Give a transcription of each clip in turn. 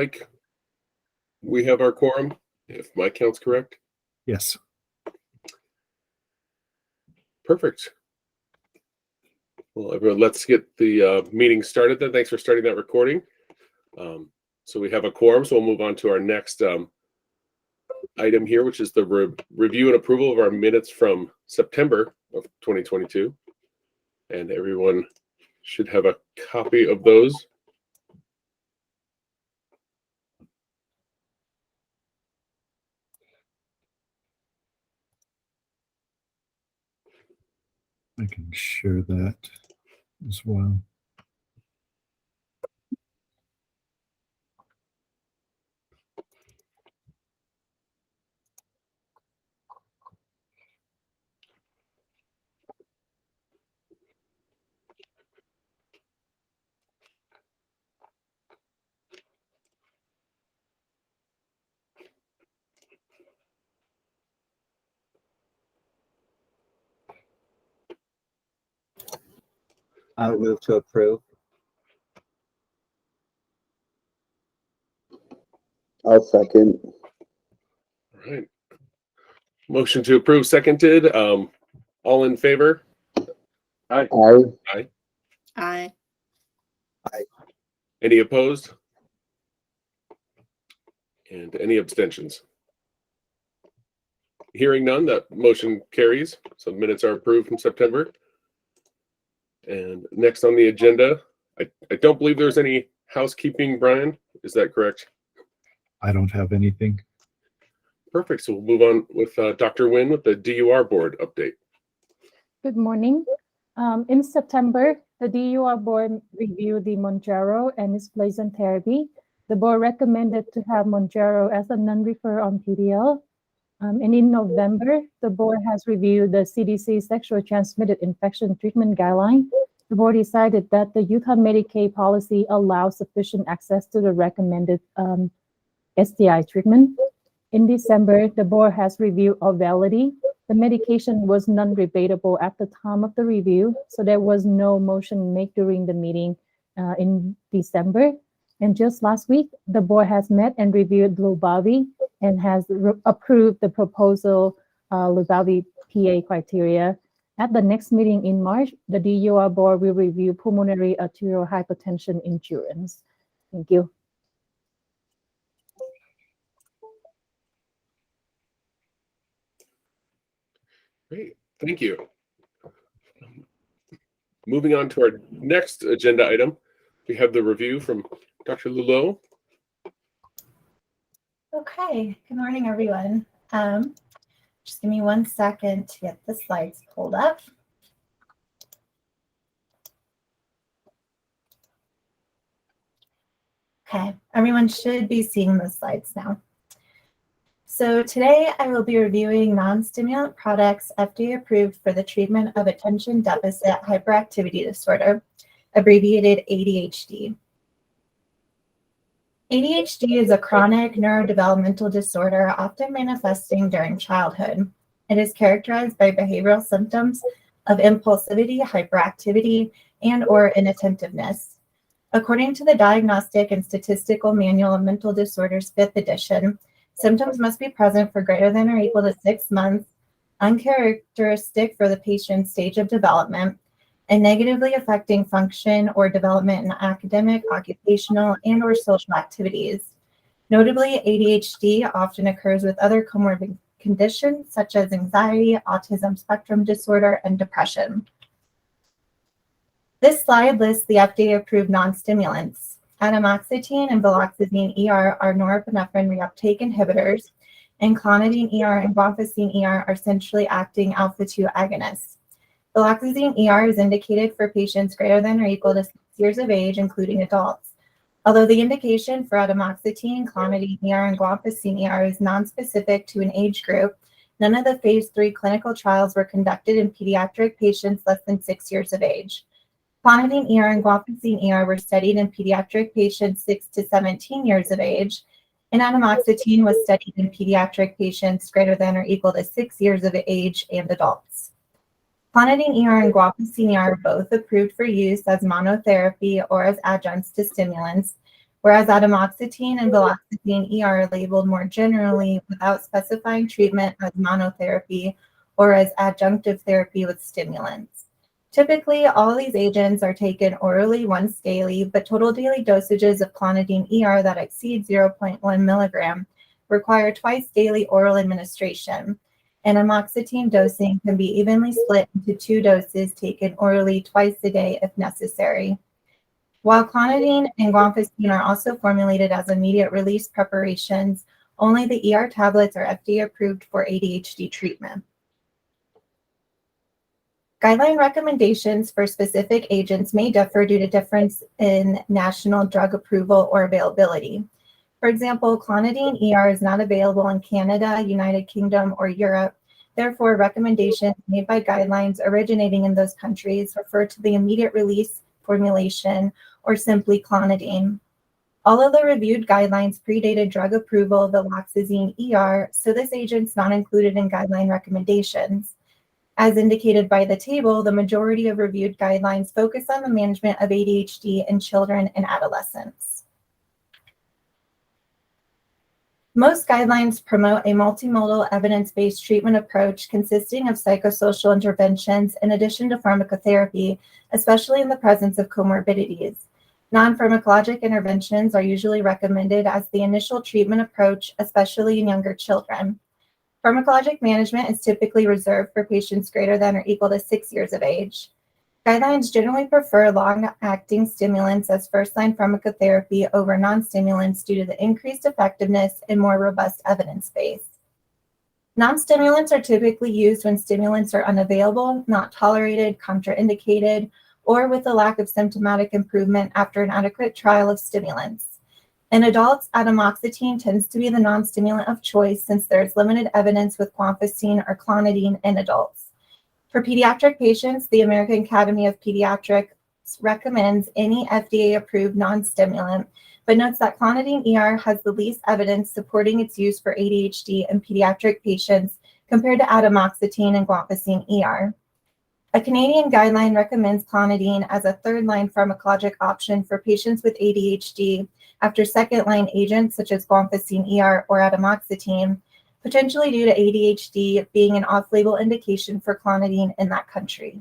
Mike, we have our quorum, if my count's correct. Yes. Perfect. Well, everyone, let's get the meeting started then. Thanks for starting that recording. So we have a quorum, so we'll move on to our next item here, which is the review and approval of our minutes from September of 2022. And everyone should have a copy of those. I can share that as well. I would move to approve. I'll second. All right. Motion to approve seconded. All in favor? Aye. Aye. Aye. Any opposed? And any abstentions? Hearing none, that motion carries. So minutes are approved from September. And next on the agenda, I don't believe there's any housekeeping, Brian. Is that correct? I don't have anything. Perfect. So we'll move on with Dr. Nguyen with the DUR board update. Good morning. In September, the DUR board reviewed the Mounjaro and Isplazen therapy. The board recommended to have Mounjaro as a non-refer on PDL. And in November, the board has reviewed the CDC sexually transmitted infection treatment guideline. The board decided that the Utah Medicaid policy allows sufficient access to the recommended STI treatment. In December, the board has reviewed Auvelity. The medication was non-rebatable at the time of the review, so there was no motion made during the meeting in December. And just last week, the board has met and reviewed Lubavi and has approved the proposal Lubavi PA criteria. At the next meeting in March, the DUR board will review pulmonary arterial hypertension insurance. Thank you. Great, thank you. Moving on to our next agenda item, we have the review from Dr. Lulo. Okay, good morning, everyone. Just give me 1 second to get the slides pulled up. Okay, everyone should be seeing the slides now. So today I will be reviewing non-stimulant products FDA approved for the treatment of attention deficit hyperactivity disorder, abbreviated ADHD. ADHD is a chronic neurodevelopmental disorder often manifesting during childhood. It is characterized by behavioral symptoms of impulsivity, hyperactivity, and/or inattentiveness. According to the Diagnostic and Statistical Manual of Mental Disorders, 5th edition, symptoms must be present for greater than or equal to 6 months, uncharacteristic for the patient's stage of development, and negatively affecting function or development in academic, occupational, and/or social activities. Notably, ADHD often occurs with other comorbid conditions such as anxiety, autism spectrum disorder, and depression. This slide lists the FDA-approved non-stimulants. Atomoxetine and viloxazine ER are norepinephrine reuptake inhibitors, and clonidine ER and guanfacine ER are centrally acting alpha-2 agonists. Viloxazine ER is indicated for patients greater than or equal to 6 years of age, including adults. Although the indication for atomoxetine, clonidine ER, and guanfacine ER is nonspecific to an age group, none of the phase 3 clinical trials were conducted in pediatric patients less than 6 years of age. Clonidine ER and guanfacine ER were studied in pediatric patients 6 to 17 years of age, and atomoxetine was studied in pediatric patients greater than or equal to 6 years of age and adults. Clonidine ER and guanfacine ER are both approved for use as monotherapy or as adjuncts to stimulants, whereas atomoxetine and viloxazine ER are labeled more generally without specifying treatment as monotherapy or as adjunctive therapy with stimulants. Typically, all these agents are taken orally once daily, but total daily dosages of clonidine ER that exceed 0.1 milligram require twice daily oral administration, and amoxetine dosing can be evenly split into 2 doses taken orally twice a day if necessary. While clonidine and guanfacine are also formulated as immediate release preparations, only the ER tablets are FDA approved for ADHD treatment. Guideline recommendations for specific agents may differ due to difference in national drug approval or availability. For example, clonidine ER is not available in Canada, United Kingdom, or Europe. Therefore, recommendations made by guidelines originating in those countries refer to the immediate release formulation or simply clonidine. All of the reviewed guidelines predated drug approval of viloxazine ER, so this agent's not included in guideline recommendations. As indicated by the table, the majority of reviewed guidelines focus on the management of ADHD in children and adolescents. Most guidelines promote a multimodal evidence-based treatment approach consisting of psychosocial interventions in addition to pharmacotherapy, especially in the presence of comorbidities. Non-pharmacologic interventions are usually recommended as the initial treatment approach, especially in younger children. Pharmacologic management is typically reserved for patients greater than or equal to 6 years of age. Guidelines generally prefer long-acting stimulants as first-line pharmacotherapy over non-stimulants due to the increased effectiveness and more robust evidence base. Non-stimulants are typically used when stimulants are unavailable, not tolerated, contraindicated, or with a lack of symptomatic improvement after an adequate trial of stimulants. In adults, atomoxetine tends to be the non-stimulant of choice since there is limited evidence with guanfacine or clonidine in adults. For pediatric patients, the American Academy of Pediatrics recommends any FDA-approved non-stimulant, but notes that clonidine ER has the least evidence supporting its use for ADHD in pediatric patients compared to atomoxetine and guanfacine ER. A Canadian guideline recommends clonidine as a third-line pharmacologic option for patients with ADHD after second-line agents such as guanfacine ER or atomoxetine, potentially due to ADHD being an off-label indication for clonidine in that country.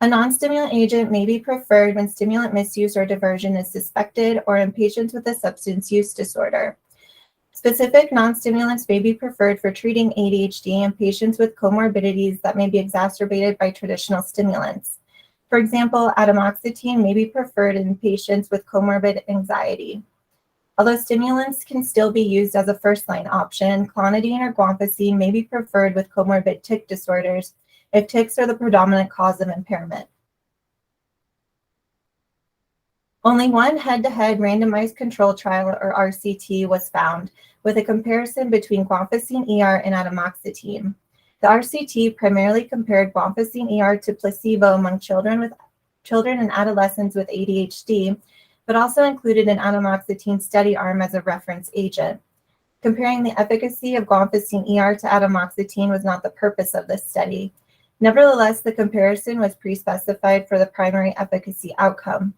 A non-stimulant agent may be preferred when stimulant misuse or diversion is suspected or in patients with a substance use disorder. Specific non-stimulants may be preferred for treating ADHD in patients with comorbidities that may be exacerbated by traditional stimulants. For example, atomoxetine may be preferred in patients with comorbid anxiety. Although stimulants can still be used as a first-line option, clonidine or guanfacine may be preferred with comorbid tic disorders if tics are the predominant cause of impairment. Only one head-to-head randomized control trial, or RCT, was found, with a comparison between guanfacine ER and atomoxetine. The RCT primarily compared guanfacine ER to placebo among children and adolescents with ADHD, but also included an atomoxetine study arm as a reference agent. Comparing the efficacy of guanfacine ER to atomoxetine was not the purpose of this study. Nevertheless, the comparison was pre-specified for the primary efficacy outcome.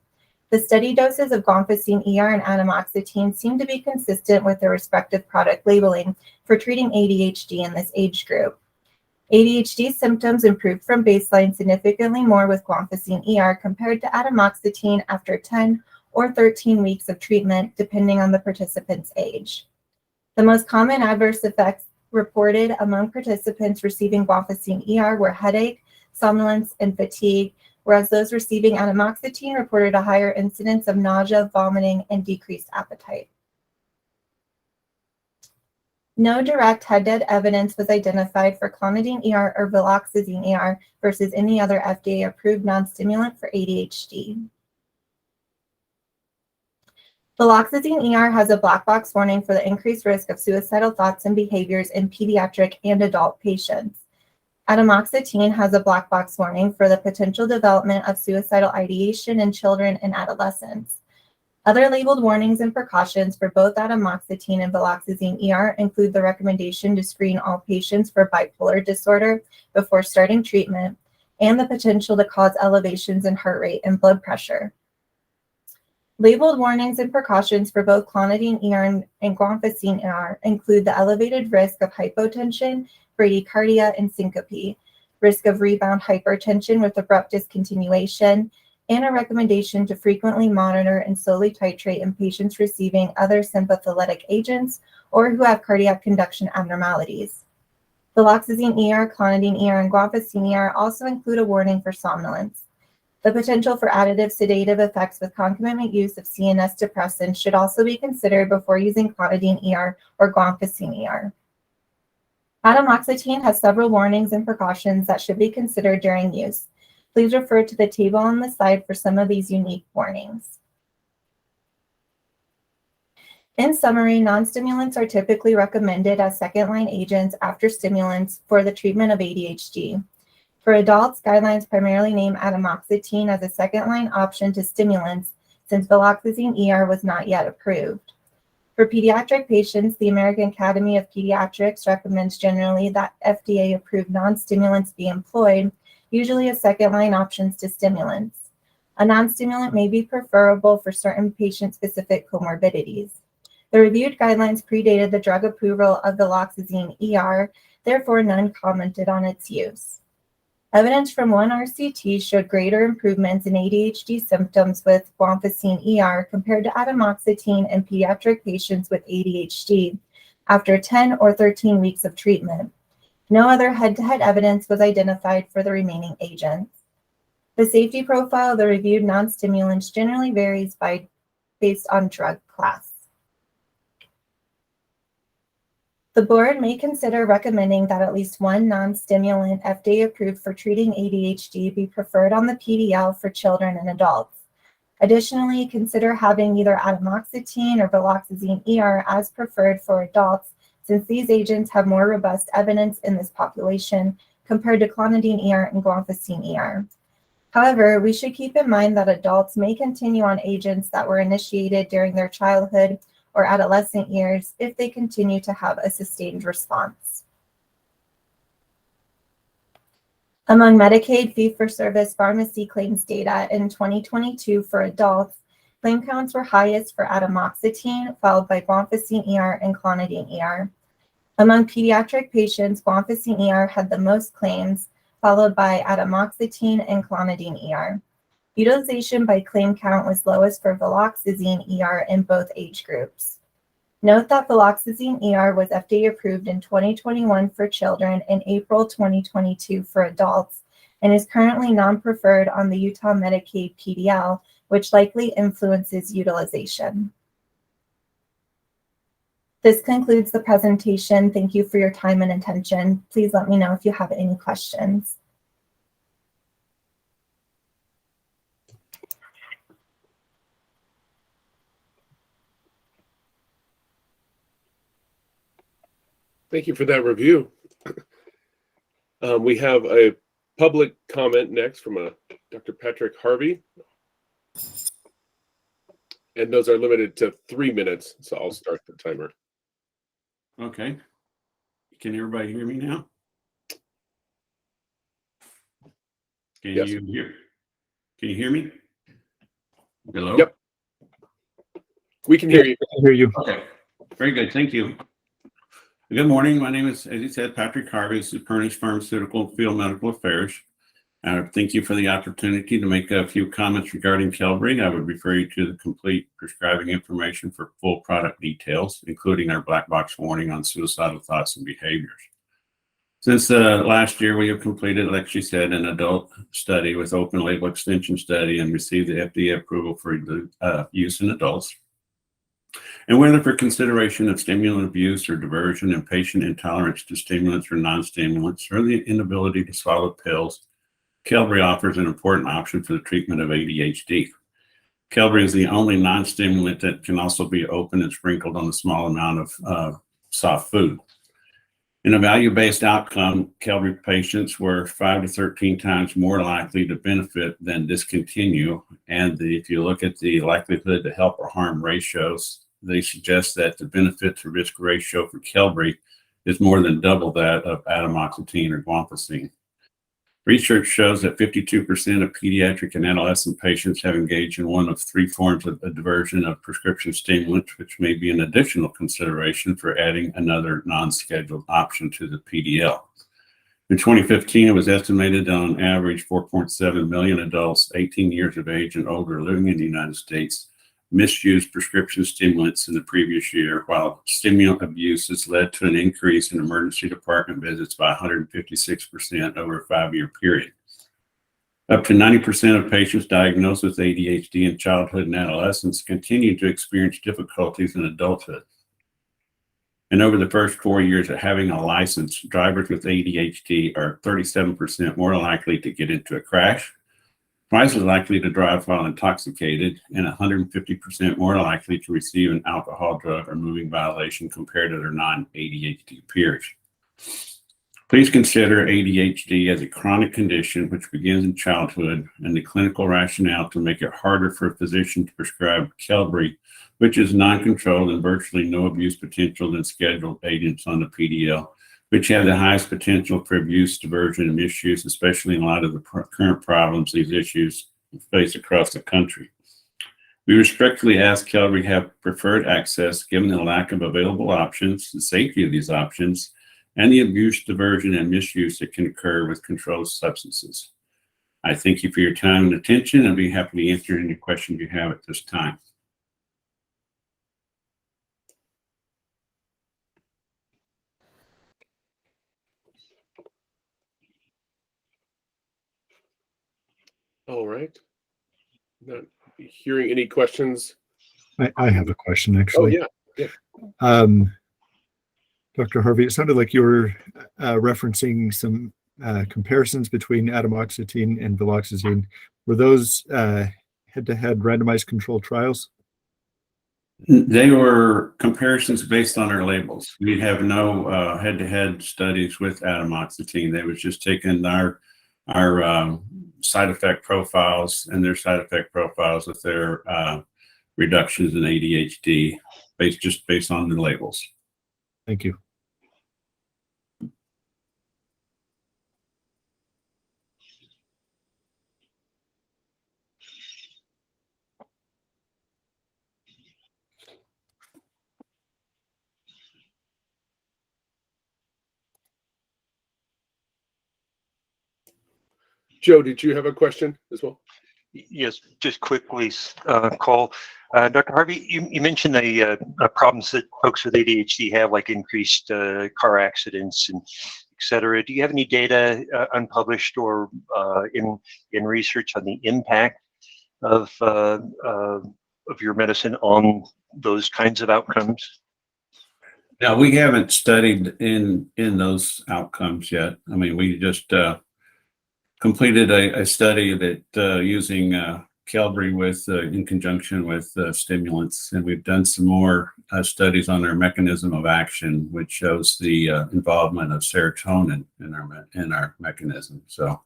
The study doses of guanfacine ER and atomoxetine seem to be consistent with their respective product labeling for treating ADHD in this age group. ADHD symptoms improved from baseline significantly more with guanfacine ER compared to atomoxetine after 10 or 13 weeks of treatment, depending on the participant's age. The most common adverse effects reported among participants receiving guanfacine ER were headache, somnolence, and fatigue, whereas those receiving atomoxetine reported a higher incidence of nausea, vomiting, and decreased appetite. No direct head-to-head evidence was identified for clonidine ER or viloxazine ER versus any other FDA-approved non-stimulant for ADHD. Viloxazine ER has a black box warning for the increased risk of suicidal thoughts and behaviors in pediatric and adult patients. Atomoxetine has a black box warning for the potential development of suicidal ideation in children and adolescents. Other labeled warnings and precautions for both atomoxetine and viloxazine ER include the recommendation to screen all patients for bipolar disorder before starting treatment and the potential to cause elevations in heart rate and blood pressure. Labeled warnings and precautions for both clonidine ER and guanfacine ER include the elevated risk of hypotension, bradycardia, and syncope, risk of rebound hypertension with abrupt discontinuation, and a recommendation to frequently monitor and slowly titrate in patients receiving other sympatholytic agents or who have cardiac conduction abnormalities. Viloxazine ER, clonidine ER, and guanfacine ER also include a warning for somnolence. The potential for additive sedative effects with concomitant use of CNS depressants should also be considered before using clonidine ER or guanfacine ER. Atomoxetine has several warnings and precautions that should be considered during use. Please refer to the table on the slide for some of these unique warnings. In summary, non-stimulants are typically recommended as second-line agents after stimulants for the treatment of ADHD. For adults, guidelines primarily name atomoxetine as a second-line option to stimulants since viloxazine ER was not yet approved. For pediatric patients, the American Academy of Pediatrics recommends generally that FDA-approved non-stimulants be employed, usually as second-line options to stimulants. A non-stimulant may be preferable for certain patient-specific comorbidities. The reviewed guidelines predated the drug approval of viloxazine ER, therefore none commented on its use. Evidence from one RCT showed greater improvements in ADHD symptoms with guanfacine ER compared to atomoxetine in pediatric patients with ADHD after 10 or 13 weeks of treatment. No other head-to-head evidence was identified for the remaining agents. The safety profile of the reviewed non-stimulants generally varies based on drug class. The board may consider recommending that at least one non-stimulant FDA-approved for treating ADHD be preferred on the PDL for children and adults. Additionally, consider having either atomoxetine or viloxazine ER as preferred for adults, since these agents have more robust evidence in this population compared to clonidine ER and guanfacine ER. However, we should keep in mind that adults may continue on agents that were initiated during their childhood or adolescent years if they continue to have a sustained response. Among Medicaid fee-for-service pharmacy claims data in 2022 for adults, claim counts were highest for atomoxetine, followed by guanfacine ER and clonidine ER. Among pediatric patients, guanfacine ER had the most claims, followed by atomoxetine and clonidine ER. Utilization by claim count was lowest for viloxazine ER in both age groups. Note that viloxazine ER was FDA approved in 2021 for children and April 2022 for adults, and is currently non-preferred on the Utah Medicaid PDL, which likely influences utilization. This concludes the presentation. Thank you for your time and attention. Please let me know if you have any questions. Thank you for that review. We have a public comment next from Dr. Patrick Harvey. And those are limited to 3 minutes, so I'll start the timer. Okay. Can everybody hear me now? Can Yes. you hear me? Hello? Yep. We can hear you. I can hear you. Okay. Very good. Thank you. Good morning. My name is, as you said, Patrick Harvey, Supernus Pharmaceutical Field Medical Affairs. Thank you for the opportunity to make a few comments regarding Qelbree. I would refer you to the complete prescribing information for full product details, including our black box warning on suicidal thoughts and behaviors. Since last year, we have completed, like she said, an adult study with open label extension study and received the FDA approval for use in adults. And whether for consideration of stimulant abuse or diversion and patient intolerance to stimulants or non-stimulants, or the inability to swallow pills, Qelbree offers an important option for the treatment of ADHD. Qelbree is the only non-stimulant that can also be opened and sprinkled on a small amount of soft food. In a value-based outcome, Qelbree patients were 5 to 13 times more likely to benefit than discontinue. And if you look at the likelihood to help or harm ratios, they suggest that the benefit to risk ratio for Qelbree is more than double that of atomoxetine or guanfacine. Research shows that 52% of pediatric and adolescent patients have engaged in one of three forms of a diversion of prescription stimulants, which may be an additional consideration for adding another non-scheduled option to the PDL. In 2015, it was estimated that on average 4.7 million adults 18 years of age and older living in the United States misused prescription stimulants in the previous year, while stimulant abuse has led to an increase in emergency department visits by 156% over a 5-year period. Up to 90% of patients diagnosed with ADHD in childhood and adolescence continue to experience difficulties in adulthood. And over the first 4 years of having a license, drivers with ADHD are 37% more likely to get into a crash, twice as likely to drive while intoxicated, and 150% more likely to receive an alcohol, drug, or moving violation compared to their non-ADHD peers. Please consider ADHD as a chronic condition which begins in childhood, and the clinical rationale to make it harder for a physician to prescribe Qelbree, which is non-controlled and virtually no abuse potential than scheduled agents on the PDL, which have the highest potential for abuse, diversion, and misuse, especially in light of the current problems these issues face across the country. We respectfully ask Qelbree have preferred access given the lack of available options, the safety of these options, and the abuse, diversion, and misuse that can occur with controlled substances. I thank you for your time and attention, and I'll be happy to answer any questions you have at this time. All right. Not hearing any questions. I have a question, Oh, actually. yeah. Dr. Harvey, it sounded like you were referencing some comparisons between atomoxetine and viloxazine. Were those head-to-head randomized controlled trials? They were comparisons based on our labels. We have no head-to-head studies with atomoxetine. They was just taking our side effect profiles and their side effect profiles with their reductions in ADHD based on the labels. Thank you. Joe, did you have a question as well? Yes, just quickly, Cole. Dr. Harvey, you mentioned the problems that folks with ADHD have, like increased car accidents and et cetera. Do you have any data unpublished or in research on the impact of your medicine on those kinds of outcomes? Now, we haven't studied in those outcomes yet. I mean, we just completed a study that using Qelbree with in conjunction with stimulants, and we've done some more studies on their mechanism of action, which shows the involvement of serotonin in our mechanism. So,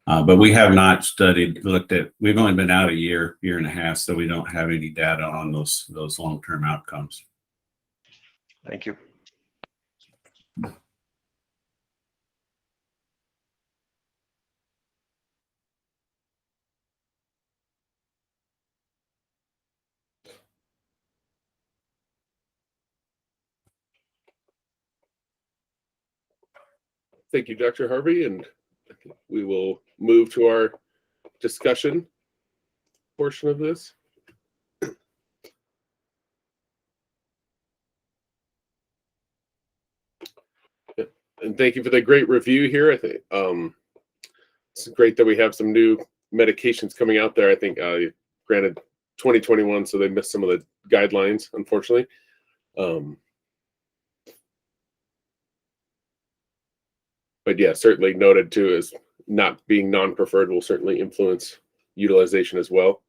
but we have not looked at. We've only been out a year and a half, so we don't have any data on those long-term outcomes. Thank you. Thank you, Dr. Harvey, and we will move to our discussion portion of this. And thank you for the great review here. I think it's great that we have some new medications coming out there. I think, granted, 2021, so they missed some of the guidelines, unfortunately. But yeah, certainly noted too as not being non-preferred will certainly influence utilization as well.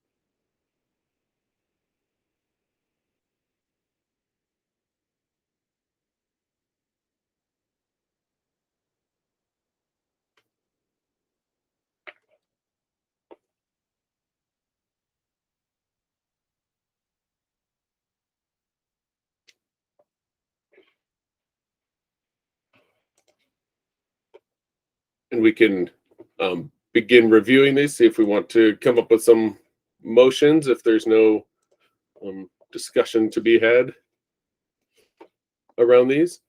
And we can begin reviewing these, see if we want to come up with some motions if there's no discussion to be had around these.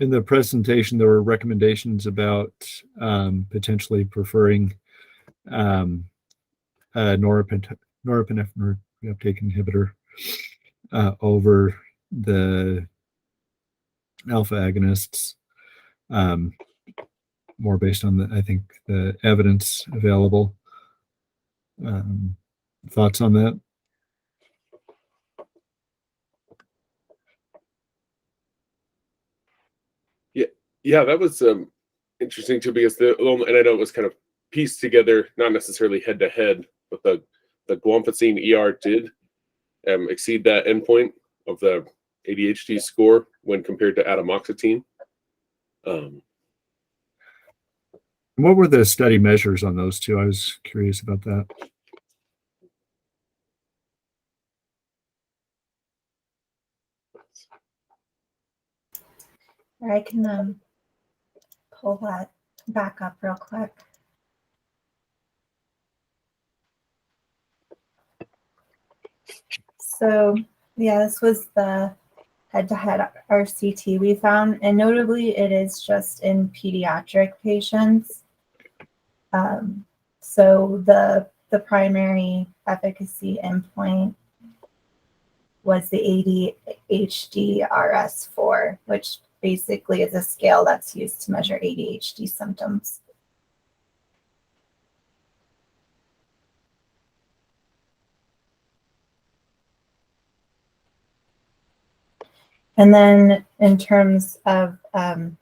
In the presentation, there were recommendations about potentially preferring norepinephrine reuptake inhibitor over the alpha agonists, more based on I think the evidence available. Thoughts on that? Yeah, that was interesting too, because and I know it was kind of pieced together, not necessarily head to head, but the guanfacine ER did exceed that endpoint of the ADHD score when compared to atomoxetine. What were the study measures on those two? I was curious about that. I can pull that back up real quick. So yeah, this was the head-to-head RCT we found, and notably it is just in pediatric patients. So the primary efficacy endpoint was the ADHD-RS4, which basically is a scale that's used to measure ADHD symptoms. And then in terms of a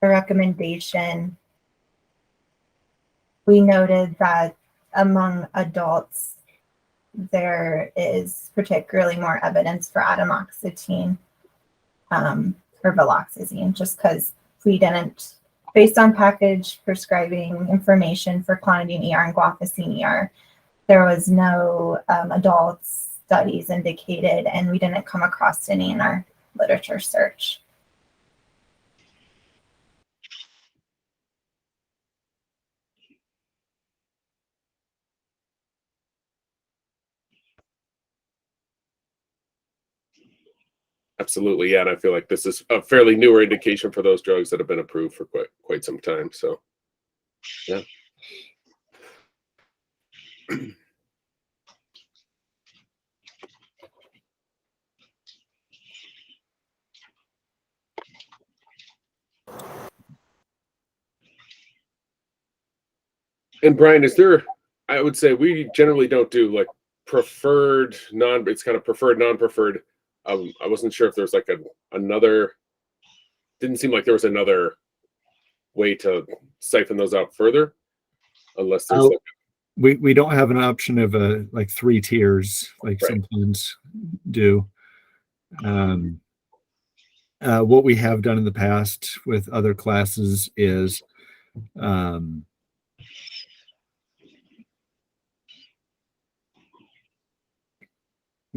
recommendation, we noted that among adults, there is particularly more evidence for atomoxetine or viloxazine, just because we didn't, based on package prescribing information for clonidine ER and guanfacine ER, there was no adults studies indicated, and we didn't come across any in our literature search. Absolutely, yeah, and I feel like this is a fairly newer indication for those drugs that have been approved for quite some time. So, yeah. And Brian, is there? I would say we generally don't do like preferred non. It's kind of preferred non-preferred. I wasn't sure if there's like another. Didn't seem like there was another way to siphon those out further, unless there's we don't have an option of like 3 tiers like Right. some plans do. What we have done in the past with other classes is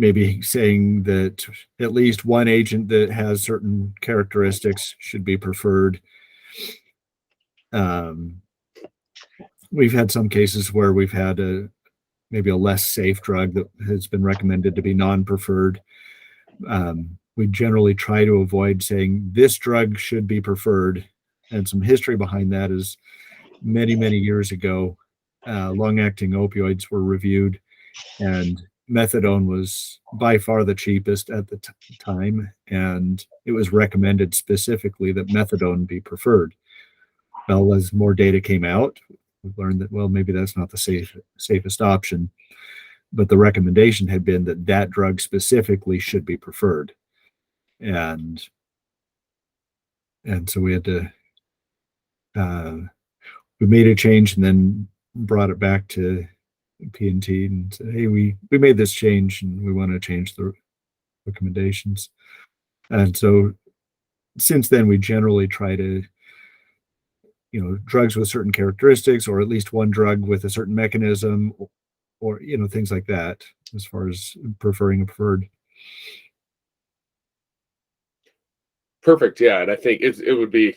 maybe saying that at least one agent that has certain characteristics should be preferred. We've had some cases where we've had maybe a less safe drug that has been recommended to be non-preferred. We generally try to avoid saying this drug should be preferred. And some history behind that is many, many years ago, long-acting opioids were reviewed, and methadone was by far the cheapest at the time, and it was recommended specifically that methadone be preferred. Well, as more data came out, we learned that, well, maybe that's not the safest option, but the recommendation had been that that drug specifically should be preferred. And so we had to, we made a change and then brought it back to P&T and said, hey, we made this change and we want to change the recommendations. And so since then, we generally try to, drugs with certain characteristics, or at least one drug with a certain mechanism, or things like that. as far as preferring a preferred. Perfect. Yeah, and I think it would be,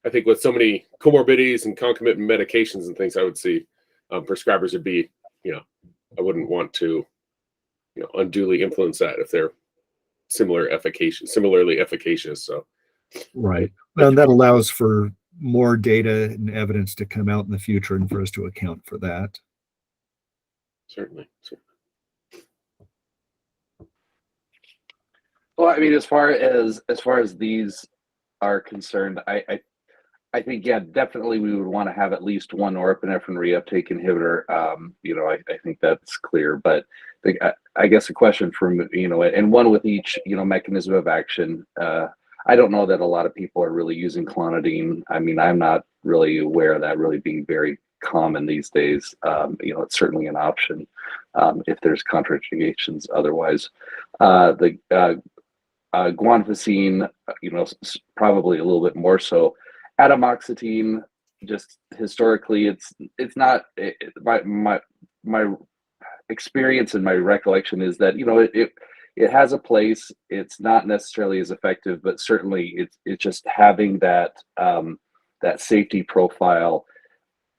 I think with so many comorbidities and concomitant medications and things, I would see prescribers would be, I wouldn't want to, unduly influence that if they're similarly efficacious. So, Right. And that allows for more data and evidence to come out in the future and for us to account for that. certainly. Well, I mean, as far as these are concerned, I think, yeah, definitely we would want to have at least one norepinephrine reuptake inhibitor. I think that's clear. But I guess a question from, and one with each, mechanism of action. I don't know that a lot of people are really using clonidine. I mean, I'm not really aware of that really being very common these days. It's certainly an option if there's contraindications otherwise. The guanfacine, probably a little bit more so. Atomoxetine, just historically, it's not my experience and my recollection is that it has a place. It's not necessarily as effective, but certainly it's just having that that safety profile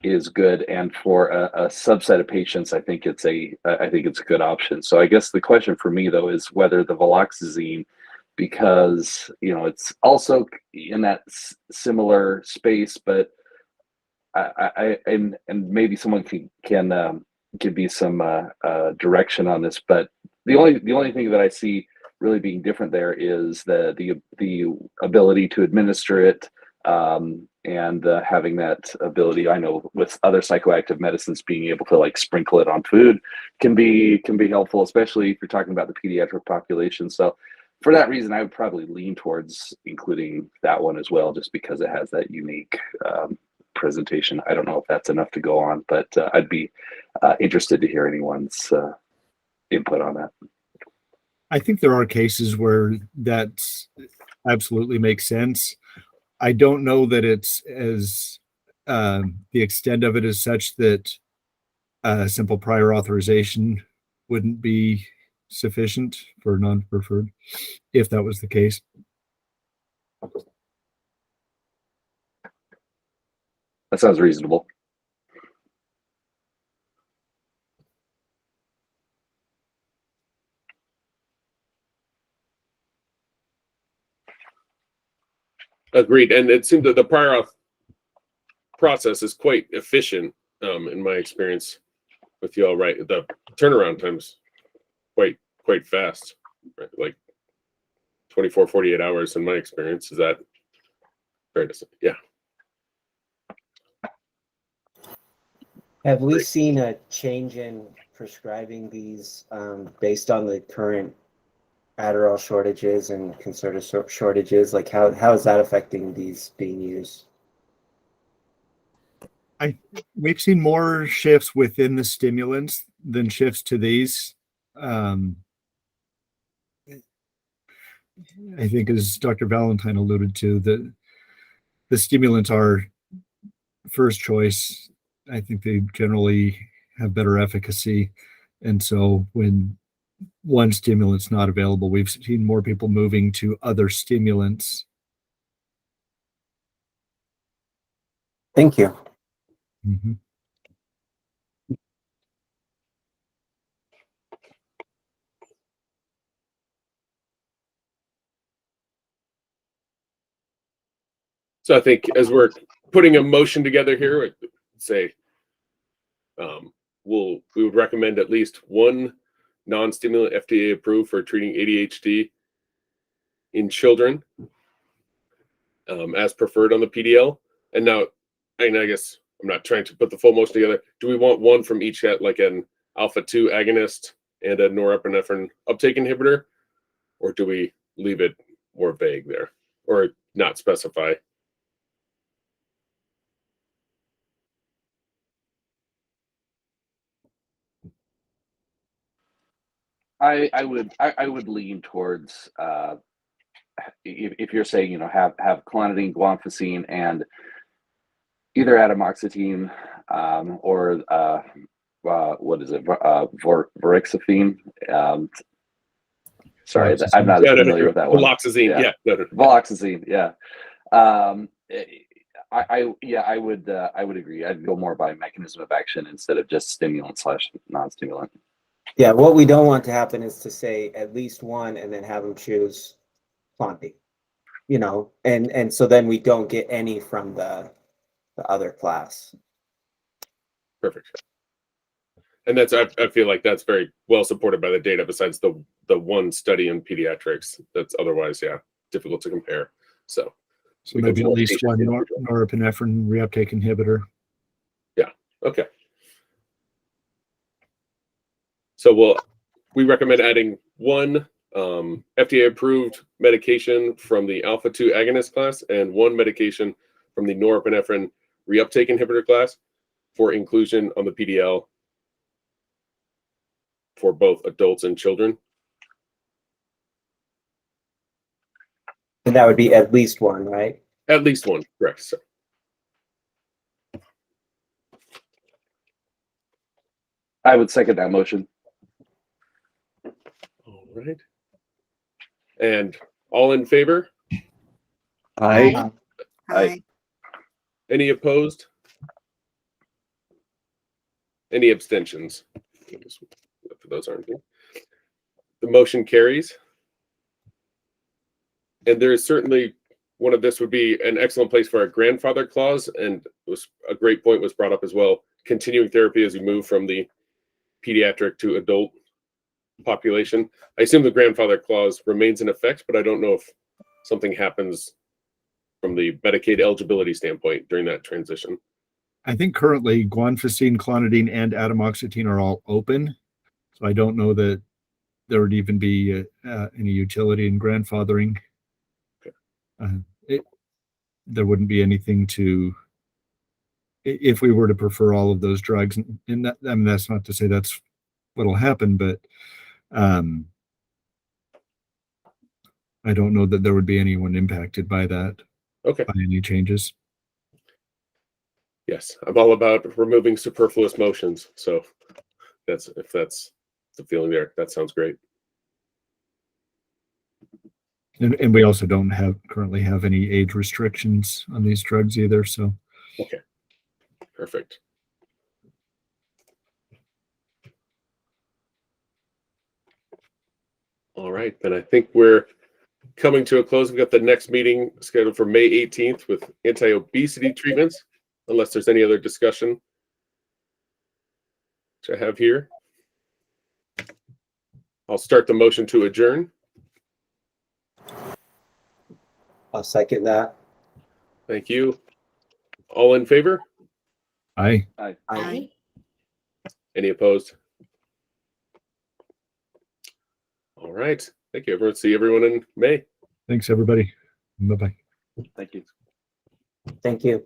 is good. And for a subset of patients, I think it's a good option. So I guess the question for me though is whether the viloxazine, because it's also in that similar space, but and maybe someone can give me some direction on this. But the only thing that I see really being different there is the ability to administer it, and having that ability. I know with other psychoactive medicines, being able to like sprinkle it on food can be helpful, especially if you're talking about the pediatric population. So for that reason, I would probably lean towards including that one as well, just because it has that unique presentation. I don't know if that's enough to go on, but I'd be interested to hear anyone's input on that. I think there are cases where that absolutely makes sense. I don't know that it's as the extent of it is such that simple prior authorization wouldn't be sufficient for non-preferred, if that was the case. That sounds reasonable. Agreed. And it seemed that the prior auth process is quite efficient, in my experience with y'all, right? The turnaround time's quite fast, right? Like 24, 48 hours in my experience. Is that fair to say? Yeah. Have we seen a change in prescribing these based on the current Adderall shortages and Concerta shortages? Like how is that affecting these being used? We've seen more shifts within the stimulants than shifts to these. I think, as Dr. Valentine alluded to, the stimulants are first choice. I think they generally have better efficacy. And so when one stimulant's not available, we've seen more people moving to other stimulants. Thank you. Mm-hmm. So I think as we're putting a motion together here, I'd say we would recommend at least one non-stimulant FDA approved for treating ADHD in children, as preferred on the PDL. And now, I guess I'm not trying to put the full motion together. Do we want one from each, like an alpha-2 agonist and a norepinephrine uptake inhibitor? Or do we leave it more vague there or not specify? I would lean towards if you're saying have clonidine, guanfacine, and either atomoxetine or what is it? Vorixifene. Sorry, Fluoxetine. I'm not as No, familiar with that one. Fluoxetine, Yeah. yeah. No. Voloxazine, yeah. I would agree. I'd go more by mechanism of action instead of just stimulant / non-stimulant. Yeah, what we don't want to happen is to say at least one and then have them choose Clonidine, you know, and so then we don't get any from the other class. Perfect. And that's, I feel like that's very well supported by the data besides the one study in pediatrics that's otherwise, yeah, difficult to compare. So So maybe at least one norepinephrine reuptake inhibitor. okay. So we recommend adding one FDA approved medication from the alpha 2 agonist class and one medication from the norepinephrine reuptake inhibitor class for inclusion on the PDL for both adults and children. And that would be at least one, right? At least one, correct. So, I would second that motion. all right. And all in favor? Aye. Aye. Any opposed? Any abstentions? Those aren't here. The motion carries. And there is certainly one of this would be an excellent place for a grandfather clause, and it was a great point was brought up as well. Continuing therapy as we move from the pediatric to adult population. I assume the grandfather clause remains in effect, but I don't know if something happens from the Medicaid eligibility standpoint during that transition. I think currently guanfacine, clonidine, and atomoxetine are all open. So I don't know that there would even be any utility in grandfathering. There wouldn't be anything to, if we were to prefer all of those drugs, and that, I mean, that's not to say that's what'll happen, but I don't know that there would be anyone impacted by that, Okay. by any changes. Yes, I'm all about removing superfluous motions. So if that's the feeling there, that sounds great. And we also don't currently have any age restrictions on these drugs either. So Okay, perfect. All right, then I think we're coming to a close. We've got the next meeting scheduled for May 18th with anti-obesity treatments, unless there's any other discussion which I have here. I'll start the motion to adjourn. I'll second that. Thank you. All in favor? Aye. Aye. Any opposed? All right. Thank you, everyone. See everyone in May. Thanks, everybody. Bye-bye. Thank you. Thank you.